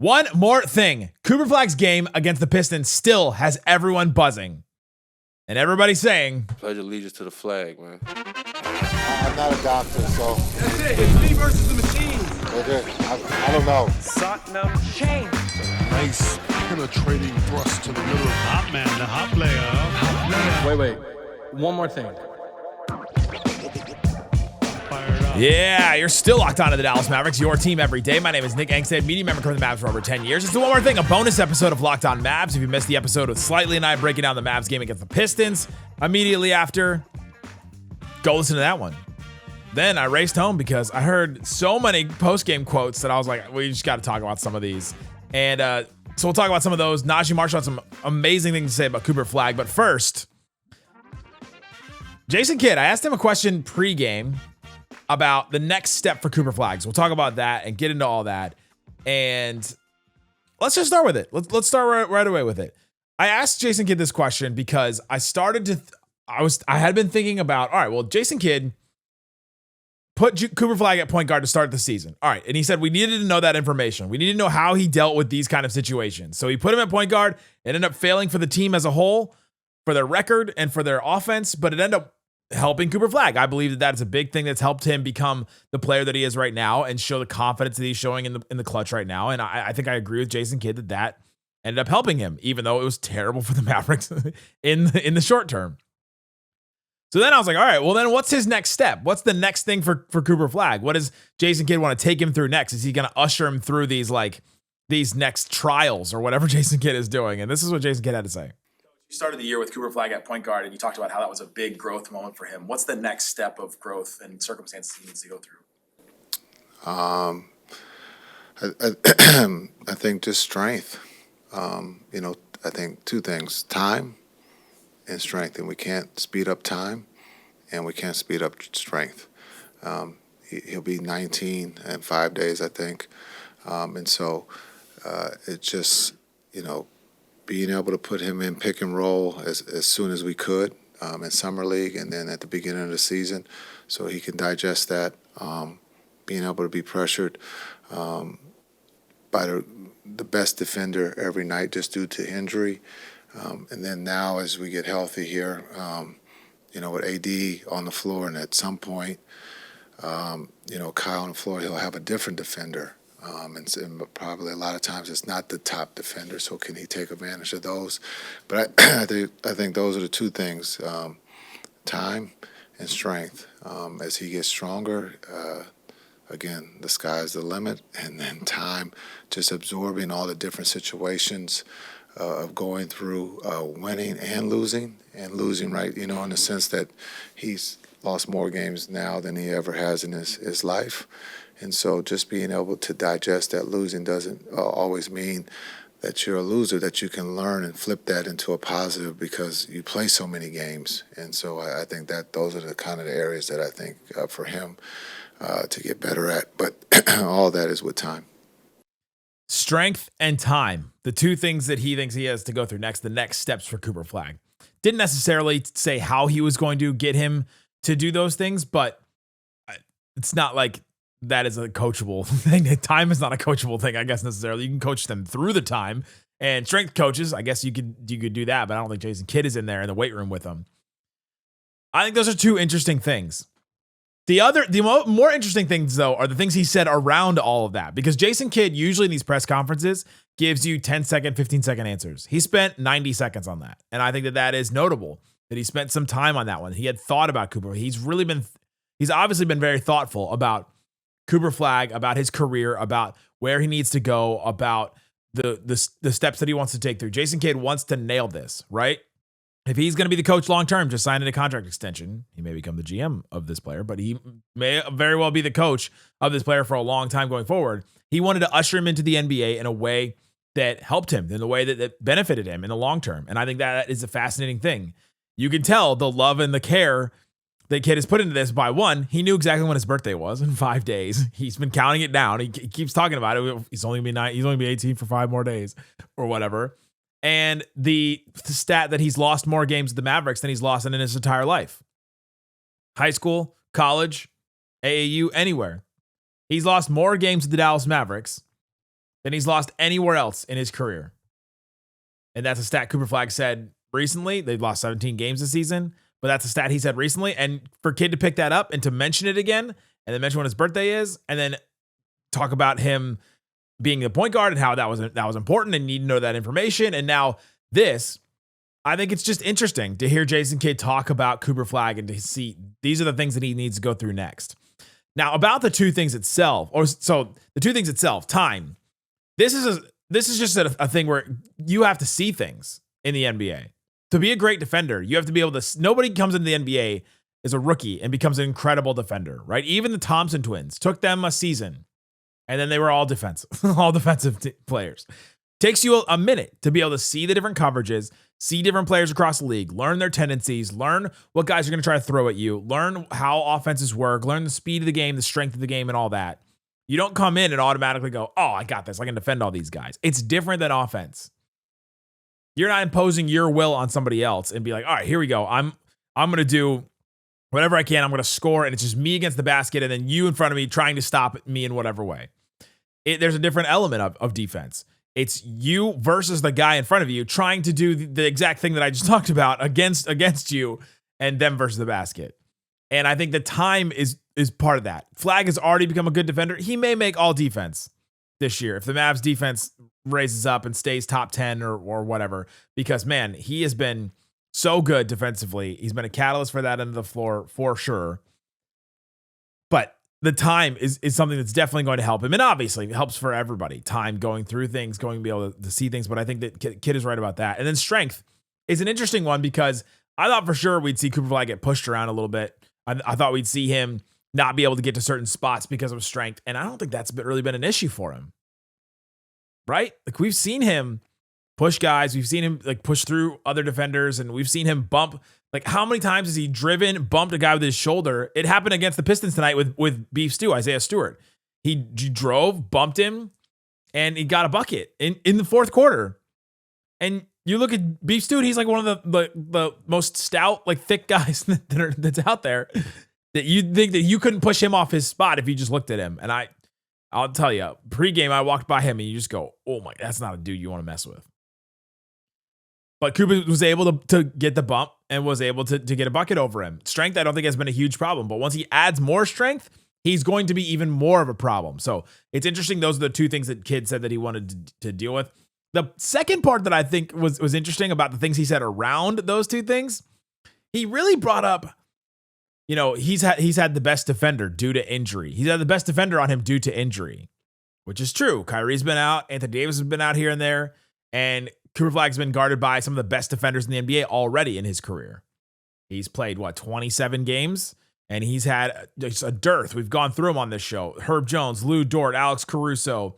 One more thing. Cooper Flagg's game against the Pistons still has everyone buzzing. And everybody's saying, pledge allegiance to the flag, man. I'm not a doctor, so. That's it. It's me versus the machine. I don't know. Satnam change. Nice penetrating thrust to the middle. Hot man, the hot player. Wait. One more thing. Fired up. yeah, you're still locked on to the Dallas Mavericks, your team every day. My name is Nick Angstadt, media member covering the Mavs for over 10 years. It's the one more thing, a bonus episode of Locked On Mavs. If you missed the episode with Slightly and I breaking down the Mavs game against the Pistons immediately after, go listen to that one. Then I raced home because I heard so many post-game quotes that I was like, we just got to talk about some of these. And so we'll talk about some of those. Naji Marshall had some amazing things to say about Cooper Flagg. But first, Jason Kidd, I asked him a question pregame about the next step for Cooper Flagg. So we'll talk about that and get into all that. And let's just start with it. Let's start right away with it. I asked Jason Kidd this question because I started to, I had been thinking about, all right, well, Jason Kidd put Cooper Flagg at point guard to start the season. All right. And he said we needed to know that information. We needed to know how he dealt with these kind of situations. So he put him at point guard. It ended up failing for the team as a whole, for their record and for their offense, but it ended up helping Cooper Flagg. I believe that is a big thing that's helped him become the player that he is right now and show the confidence that he's showing in the clutch right now. And I think I agree with Jason Kidd that ended up helping him, even though it was terrible for the Mavericks in the short term. So then I was like, all right, well then what's his next step? What's the next thing for Cooper Flagg? What does Jason Kidd want to take him through next? Is he going to usher him through these next trials or whatever Jason Kidd is doing? And this is what Jason Kidd had to say. You started the year with Cooper Flagg at point guard, and you talked about how that was a big growth moment for him. What's the next step of growth and circumstances he needs to go through? I think just strength. I think two things: time and strength. And we can't speed up time, and we can't speed up strength. He'll be 19 in 5 days, I think, and so it's just being able to put him in pick and roll as soon as we could in summer league and then at the beginning of the season, so he can digest that. Being able to be pressured by the best defender every night just due to injury, and then now as we get healthy here, with AD on the floor, and at some point, Kyle on the floor, he'll have a different defender. And probably a lot of times it's not the top defender, so can he take advantage of those? But I think those are the two things, time and strength. As he gets stronger, again, the sky's the limit, and then time, just absorbing all the different situations of going through winning and losing, right, in the sense that he's lost more games now than he ever has in his life. And so just being able to digest that losing doesn't always mean that you're a loser, that you can learn and flip that into a positive because you play so many games. And so I think that those are the kind of the areas that I think for him to get better at. But all that is with time. Strength and time, the two things that he thinks he has to go through next, the next steps for Cooper Flagg. Didn't necessarily say how he was going to get him to do those things, but it's not like that is a coachable thing. Time is not a coachable thing, I guess, necessarily. You can coach them through the time. And strength coaches, I guess you could do that, but I don't think Jason Kidd is in there in the weight room with them. I think those are two interesting things. The more interesting things, though, are the things he said around all of that. Because Jason Kidd, usually in these press conferences, gives you 10-second, 15-second answers. He spent 90 seconds on that. And I think that is notable, that he spent some time on that one. He had thought about Cooper. He's obviously been very thoughtful about Cooper Flagg, about his career, about where he needs to go, about the steps that he wants to take through. Jason Kidd wants to nail this, right? If he's going to be the coach long-term, just signing a contract extension, he may become the GM of this player, but he may very well be the coach of this player for a long time going forward. He wanted to usher him into the NBA in a way that helped him, in a way that benefited him in the long term. And I think that is a fascinating thing. You can tell the love and the care that Kidd has put into this by one. He knew exactly when his birthday was in 5 days. He's been counting it down. He keeps talking about it. He's only gonna be 18 for 5 more days or whatever. And the stat that he's lost more games with the Mavericks than he's lost in his entire life. High school, college, AAU, anywhere. He's lost more games with the Dallas Mavericks than he's lost anywhere else in his career. And that's a stat Cooper Flagg said recently. They've lost 17 games this season, but that's a stat he said recently. And for Kidd to pick that up and to mention it again, and then mention when his birthday is, and then talk about him being the point guard and how that was important and need to know that information. And now this, I think it's just interesting to hear Jason Kidd talk about Cooper Flagg and to see these are the things that he needs to go through next. Now, about the two things itself, time. This is just a thing where you have to see things in the NBA. To be a great defender, you have to be able to. Nobody comes into the NBA as a rookie and becomes an incredible defender, right? Even the Thompson twins took them a season, and then they were all defensive, players. Takes you a minute to be able to see the different coverages, see different players across the league, learn their tendencies, learn what guys are going to try to throw at you, learn how offenses work, learn the speed of the game, the strength of the game, and all that. You don't come in and automatically go, oh, I got this. I can defend all these guys. It's different than offense. You're not imposing your will on somebody else and be like, all right, here we go. I'm going to do whatever I can. I'm going to score, and it's just me against the basket, and then you in front of me trying to stop me in whatever way. There's a different element of defense. It's you versus the guy in front of you trying to do the exact thing that I just talked about against you and them versus the basket. And I think the time is part of that. Flagg has already become a good defender. He may make all defense this year if the Mavs defense raises up and stays top 10 or whatever, because man, he has been so good defensively. He's been a catalyst for that end of the floor for sure. But the time is something that's definitely going to help him. And obviously it helps for everybody. Time going through things, going to be able to see things. But I think that Kidd is right about that. And then strength is an interesting one because I thought for sure we'd see Cooper Flagg get pushed around a little bit. I thought we'd see him not be able to get to certain spots because of strength. And I don't think that's really been an issue for him. Right? Like we've seen him push guys. We've seen him like push through other defenders, and we've seen him bump. Like how many times has he driven, bumped a guy with his shoulder? It happened against the Pistons tonight with Beef Stew, Isaiah Stewart. He drove, bumped him, and he got a bucket in the fourth quarter. And you look at Beef Stew, he's like one of the most stout, like thick guys that's out there. That you'd think that you couldn't push him off his spot if you just looked at him. And I'll tell you, pregame, I walked by him and you just go, oh my, that's not a dude you want to mess with. But Cooper was able to get the bump and was able to get a bucket over him. Strength, I don't think has been a huge problem. But once he adds more strength, he's going to be even more of a problem. So it's interesting. Those are the two things that Kidd said that he wanted to deal with. The second part that I think was interesting about the things he said around those two things, he really brought up, you know, he's had the best defender due to injury. He's had the best defender on him due to injury, which is true. Kyrie's been out. Anthony Davis has been out here and there. And Cooper Flagg's been guarded by some of the best defenders in the NBA already in his career. He's played, 27 games? And he's had just a dearth. We've gone through him on this show. Herb Jones, Lou Dort, Alex Caruso,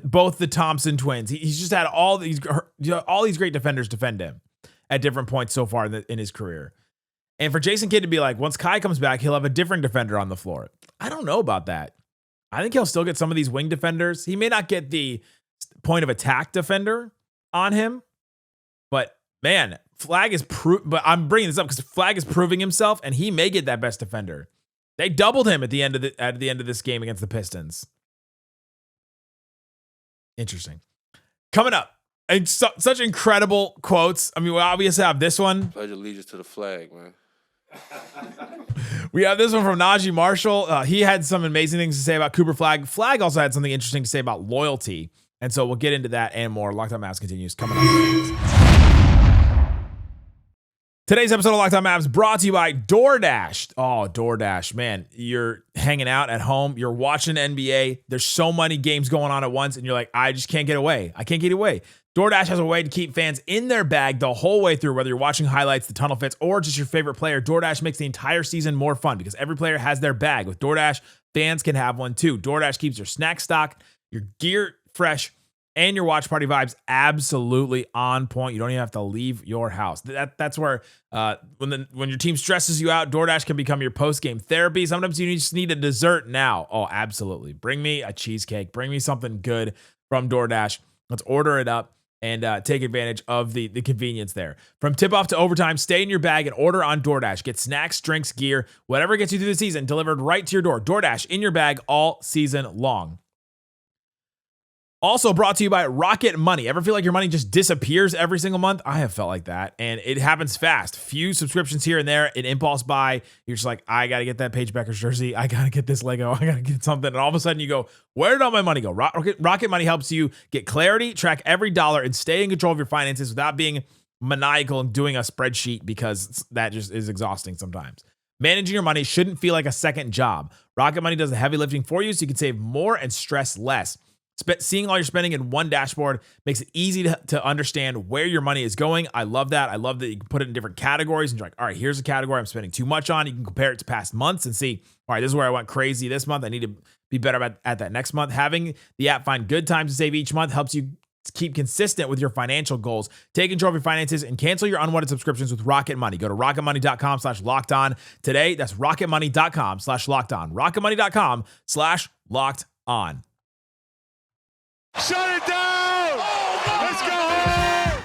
both the Thompson twins. He's just had all these great defenders defend him at different points so far in his career. And for Jason Kidd to be like, once Kai comes back, he'll have a different defender on the floor. I don't know about that. I think he'll still get some of these wing defenders. He may not get the point of attack defender on him, but man, Flagg is but I'm bringing this up because Flagg is proving himself, and he may get that best defender. They doubled him at the end of this game against the Pistons. Interesting. Coming up, and such incredible quotes. I mean, we obviously have this one. Pledge allegiance to the flag, man. We have this one from Naji Marshall. He had some amazing things to say about Cooper Flagg. Flagg also had something interesting to say about loyalty. And so we'll get into that and more. Locked On Mavs continues coming up. Today's episode of Locked On Mavs brought to you by DoorDash. Oh, DoorDash, man. You're hanging out at home. You're watching NBA. There's so many games going on at once. And you're like, I just can't get away. I can't get away. DoorDash has a way to keep fans in their bag the whole way through, whether you're watching highlights, the tunnel fits, or just your favorite player. DoorDash makes the entire season more fun because every player has their bag. With DoorDash, fans can have one too. DoorDash keeps your snack stocked, your gear fresh, and your watch party vibes absolutely on point. You don't even have to leave your house. That's where when your team stresses you out, DoorDash can become your post-game therapy. Sometimes you just need a dessert now. Oh, absolutely. Bring me a cheesecake. Bring me something good from DoorDash. Let's order it up and take advantage of the convenience there. From tip-off to overtime, stay in your bag and order on DoorDash. Get snacks, drinks, gear, whatever gets you through the season, delivered right to your door. DoorDash in your bag all season long. Also brought to you by Rocket Money. Ever feel like your money just disappears every single month? I have felt like that, and it happens fast. Few subscriptions here and there, an impulse buy. You're just like, I got to get that Paige Beckers jersey. I got to get this Lego. I got to get something. And all of a sudden you go, where did all my money go? Rocket Money helps you get clarity, track every dollar, and stay in control of your finances without being maniacal and doing a spreadsheet, because that just is exhausting sometimes. Managing your money shouldn't feel like a second job. Rocket Money does the heavy lifting for you so you can save more and stress less. Seeing all your spending in one dashboard makes it easy to understand where your money is going. I love that. I love that you can put it in different categories and you're like, all right, here's a category I'm spending too much on. You can compare it to past months and see, all right, this is where I went crazy this month. I need to be better at that next month. Having the app find good times to save each month helps you keep consistent with your financial goals. Take control of your finances and cancel your unwanted subscriptions with Rocket Money. Go to rocketmoney.com/lockedon today. That's rocketmoney.com/lockedon. rocketmoney.com/lockedon. Shut it down! Let's go home!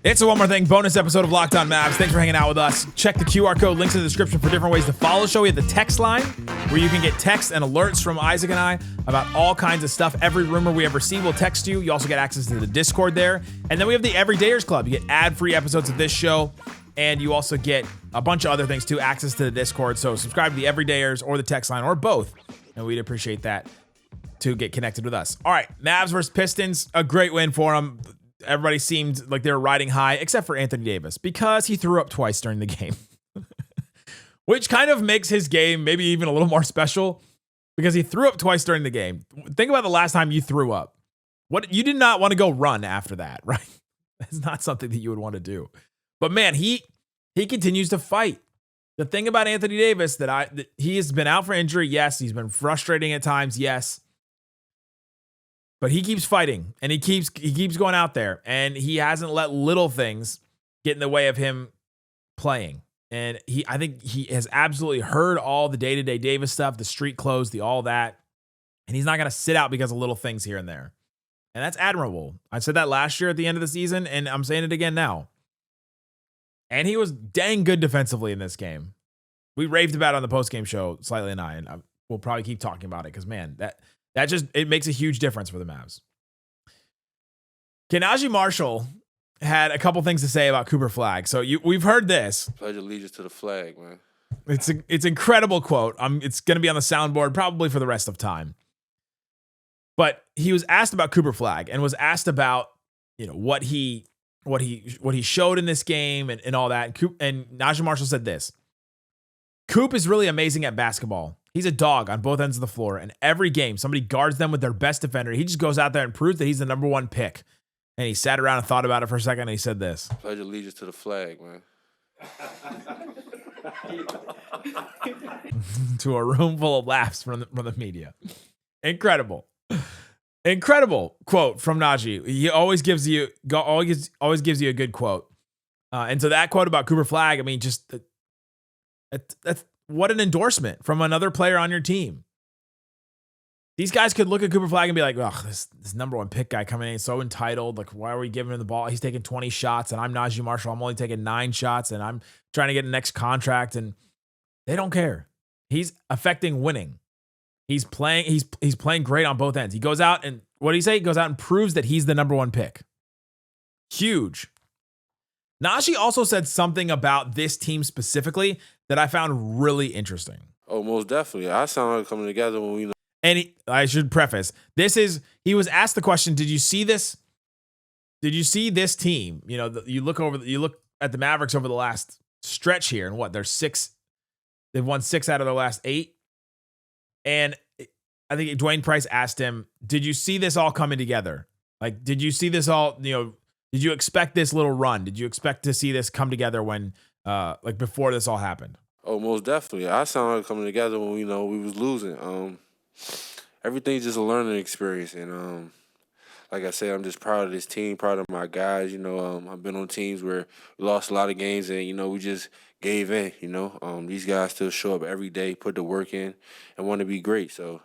It's a One More Thing bonus episode of Locked On Mavs. Thanks for hanging out with us. Check the QR code, links in the description for different ways to follow the show. We have the text line where you can get texts and alerts from Isaac and I about all kinds of stuff. Every rumor we ever see will text you. You also get access to the Discord there. And then we have the Everydayers Club. You get ad-free episodes of this show, and you also get a bunch of other things too, access to the Discord. So subscribe to the Everydayers or the text line or both, and we'd appreciate that to get connected with us. All right, Mavs versus Pistons, a great win for them. Everybody seemed like they were riding high, except for Anthony Davis, because he threw up twice during the game, which kind of makes his game maybe even a little more special, because he threw up twice during the game. Think about the last time you threw up. What, you did not want to go run after that, right? That's not something that you would want to do. But man, he continues to fight. The thing about Anthony Davis that he has been out for injury, yes. He's been frustrating at times, yes. But he keeps fighting, and he keeps going out there, and he hasn't let little things get in the way of him playing. And I think he has absolutely heard all the day-to-day Davis stuff, the street clothes, the all that, and he's not going to sit out because of little things here and there. And that's admirable. I said that last year at the end of the season, and I'm saying it again now. And he was dang good defensively in this game. We raved about it on the postgame show, Slightly and I, and we'll probably keep talking about it because, man, that just, it makes a huge difference for the Mavs. Naji Marshall had a couple things to say about Cooper Flagg. So we've heard this. Pledge allegiance to the flag, man. It's an incredible quote. It's going to be on the soundboard probably for the rest of time. But he was asked about Cooper Flagg and was asked about, what he showed in this game and all that. And Naji Marshall said this: Coop is really amazing at basketball. He's a dog on both ends of the floor, and every game somebody guards them with their best defender. He just goes out there and proves that he's the number one pick. And he sat around and thought about it for a second, and he said this: Pledge allegiance to the flag, man. To a room full of laughs from the media. Incredible quote from Naji. He always gives you a good quote. And so that quote about Cooper Flagg, I mean, just that's what an endorsement from another player on your team. These guys could look at Cooper Flagg and be like, "Ugh, this number one pick guy coming in, so entitled. Like, why are we giving him the ball? He's taking 20 shots, and I'm Naji Marshall. I'm only taking 9 shots, and I'm trying to get a next contract." And they don't care. He's affecting winning. He's playing great on both ends. He goes out and what did he say? He goes out and proves that he's the number one pick. Huge. Naji also said something about this team specifically that I found really interesting. Oh, most definitely. I sound like coming together when we know. And I should preface, he was asked the question, did you see this? Did you see this team? You look at the Mavericks over the last stretch here, and what, they've won 6 out of their last 8. And I think Dwayne Price asked him, did you see this all coming together? Like, did you see this all, did you expect this little run? Did you expect to see this come together when, before this all happened? Oh, most definitely. I sound like coming together when we was losing. Everything's just a learning experience, and like I said, I'm just proud of this team, proud of my guys. I've been on teams where we lost a lot of games, and we just gave in. These guys still show up every day, put the work in, and want to be great. So,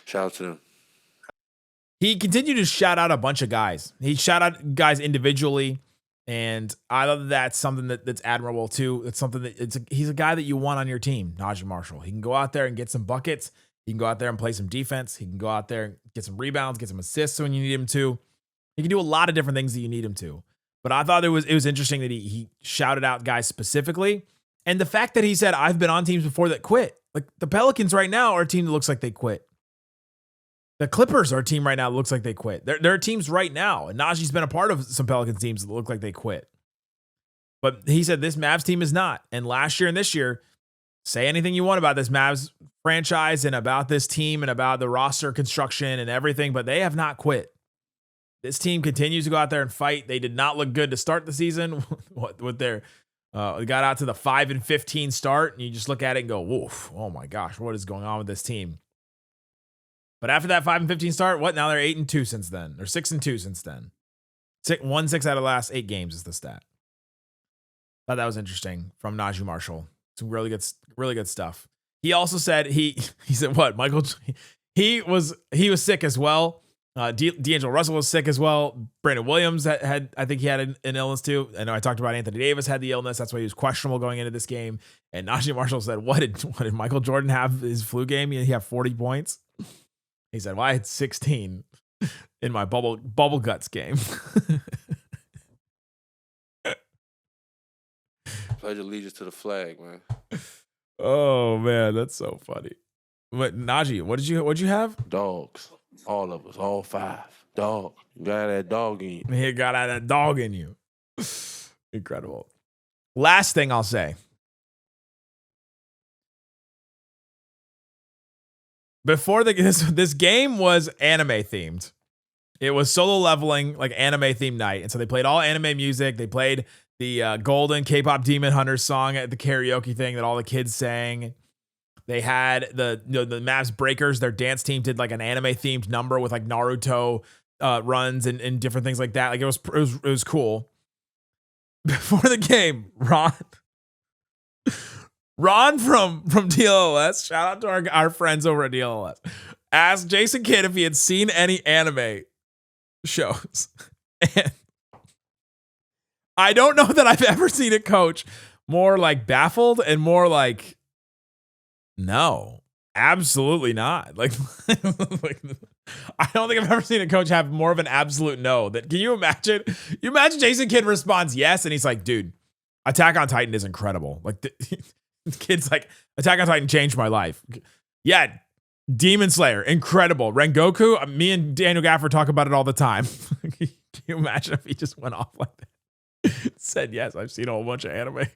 shout out to them. He continued to shout out a bunch of guys. He shout out guys individually, and I love that's something that's admirable too. It's something that he's a guy that you want on your team, Naji Marshall. He can go out there and get some buckets. He can go out there and play some defense. He can go out there and get some rebounds, get some assists when you need him to. He can do a lot of different things that you need him to. But I thought it was interesting that he shouted out guys specifically. And the fact that he said, I've been on teams before that quit. Like the Pelicans right now are a team that looks like they quit. The Clippers are a team right now that looks like they quit. There are teams right now, and Naji's been a part of some Pelicans teams that look like they quit. But he said this Mavs team is not. And last year and this year, say anything you want about this Mavs franchise and about this team and about the roster construction and everything, but they have not quit. This team continues to go out there and fight. They did not look good to start the season with their they got out to the 5-15 start, and you just look at it and go, woof, oh my gosh, what is going on with this team? But after that 5-15 start, what? Now they're 8-2 since then. They're 6-2 since then. 6 out of the last 8 games is the stat. Thought that was interesting from Naji Marshall. Some really good stuff. He also said he said what? Michael, he was sick as well. D'Angelo Russell was sick as well. Brandon Williams had I think he had an illness too. I know I talked about Anthony Davis had the illness. That's why he was questionable going into this game. And Naji Marshall said, what did Michael Jordan have his flu game? He had 40 points. He said, well, I had 16 in my bubble guts game. Pledge allegiance to the flag, man. Oh man, that's so funny. But Naji, what'd you have? Dogs. All of us, all 5. Dog. You got that dog in you. He got that dog in you. Incredible. Last thing I'll say. Before this game was anime themed. It was solo leveling, like anime themed night. And so they played all anime music. They played the Golden K-pop Demon Hunters song at the karaoke thing that all the kids sang. They had the Mavs Breakers, their dance team did like an anime themed number with like Naruto runs and different things like that. Like it was cool. Before the game, Ron from DLLS, shout out to our friends over at DLLS, asked Jason Kidd if he had seen any anime shows. And I don't know that I've ever seen a coach more like baffled and more like, no, absolutely not. Like, I don't think I've ever seen a coach have more of an absolute no. That can you imagine? You imagine Jason Kidd responds yes, and he's like, dude, Attack on Titan is incredible. Like the kid's like, Attack on Titan changed my life. Yeah, Demon Slayer, incredible. Rengoku, me and Daniel Gaffer talk about it all the time. Can you imagine if he just went off like that? Said yes, I've seen a whole bunch of anime.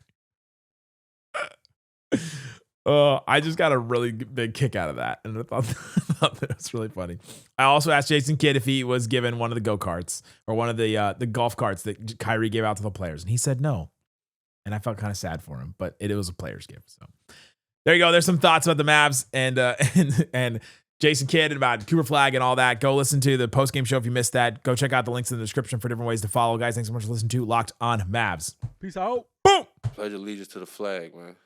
I just got a really big kick out of that, and I thought that was really funny. I also asked Jason Kidd if he was given one of the go-karts or one of the golf carts that Kyrie gave out to the players, and he said no. And I felt kind of sad for him, but it was a player's gift. So there you go. There's some thoughts about the Mavs and Jason Kidd and about Cooper Flagg and all that. Go listen to the post-game show if you missed that. Go check out the links in the description for different ways to follow. Guys, thanks so much for listening to Locked on Mavs. Peace out. Boom. Pledge allegiance to the flag, man.